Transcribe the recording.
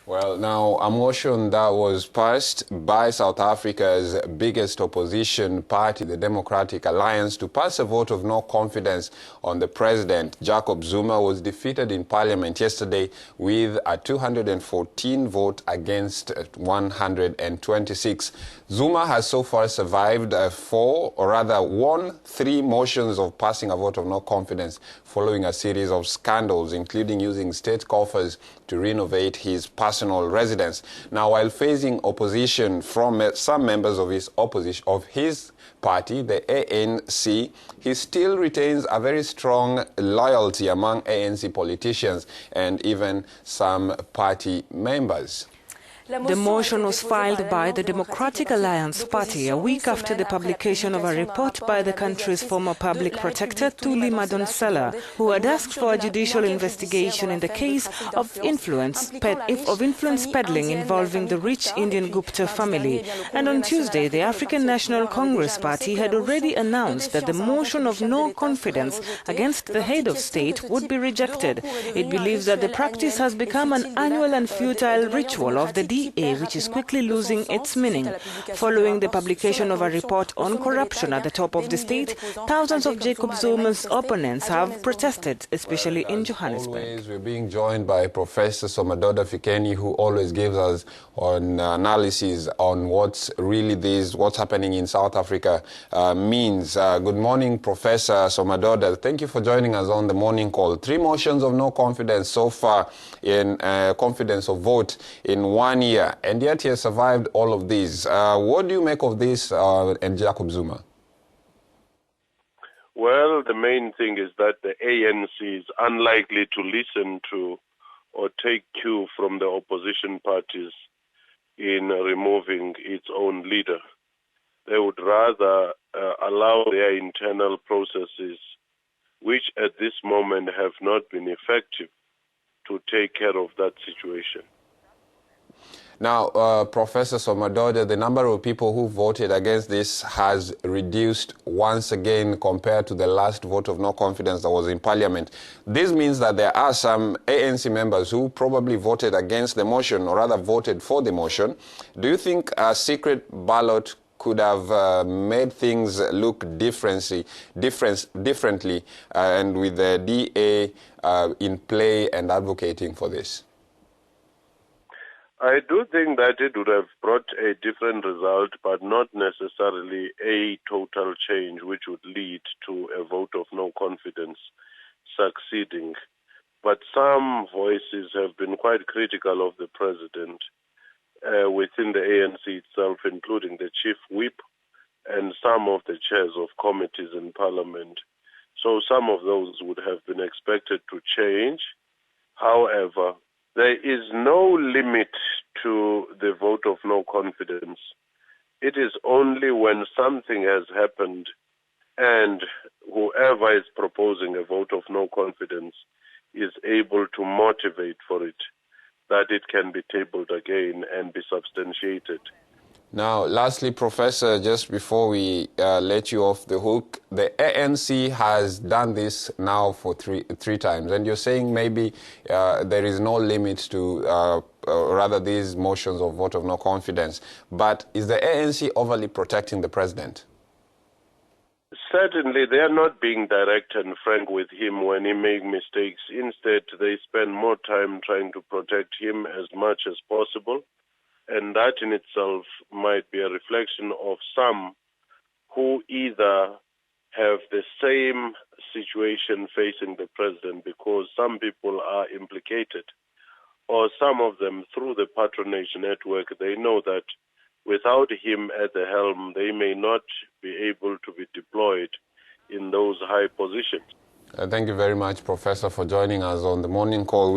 Well, now, a motion that was passed by South Africa's biggest opposition party, the Democratic Alliance, to pass a vote of no confidence on the president, Jacob Zuma, was defeated in Parliament yesterday with a 214 vote against 126. Zuma has so far survived won 3 motions of passing a vote of no confidence following a series of scandals, including using state coffers to renovate his personal residence. Now, while facing opposition from some members of his party, the ANC, he still retains a very strong loyalty among ANC politicians and even some party members. The motion was filed by the Democratic Alliance Party a week after the publication of a report by the country's former public protector, Thuli Madonsela, who had asked for a judicial investigation in the case of influence peddling involving the rich Indian Gupta family. And on Tuesday, the African National Congress Party had already announced that the motion of no confidence against the head of state would be rejected. It believes that the practice has become an annual and futile ritual of the DA, which is quickly losing its meaning. Following the publication of a report on corruption at the top of the state, thousands of Jacob Zuma's opponents have protested, especially in Johannesburg. Always, we're being joined by Professor Somadoda Fikeni, who always gives us an analysis on what's happening in South Africa means. Good morning, Professor Somadoda. Thank you for joining us on the morning call. 3 motions of no confidence so far in confidence of vote in 1 year, and yet he has survived all of these. What do you make of this and Jacob Zuma? Well, the main thing is that the ANC is unlikely to listen to or take cue from the opposition parties in removing its own leader. They would rather allow their internal processes, which at this moment have not been effective, to take care of that situation. Now, Professor Somadoda, the number of people who voted against this has reduced once again compared to the last vote of no confidence that was in Parliament. This means that there are some ANC members who probably voted against the motion, or rather voted for the motion. Do you think a secret ballot could have made things look differently, and with the DA in play and advocating for this? I do think that it would have brought a different result, but not necessarily a total change which would lead to a vote of no confidence succeeding. But some voices have been quite critical of the president within the ANC itself, including the chief whip and some of the chairs of committees in parliament. So some of those would have been expected to change. However, there is no limit to the vote of no confidence. It is only when something has happened and whoever is proposing a vote of no confidence is able to motivate for it that it can be tabled again and be substantiated. Now, lastly, Professor, just before we let you off the hook, the ANC has done this now for three times, and you're saying maybe there is no limit to these motions of vote of no confidence. But is the ANC overly protecting the president? Certainly, they are not being direct and frank with him when he makes mistakes. Instead, they spend more time trying to protect him as much as possible. And that in itself might be a reflection of some who either have the same situation facing the president because some people are implicated, or some of them through the patronage network, they know that without him at the helm, they may not be able to be deployed in those high positions. Thank you very much, Professor, for joining us on the morning call.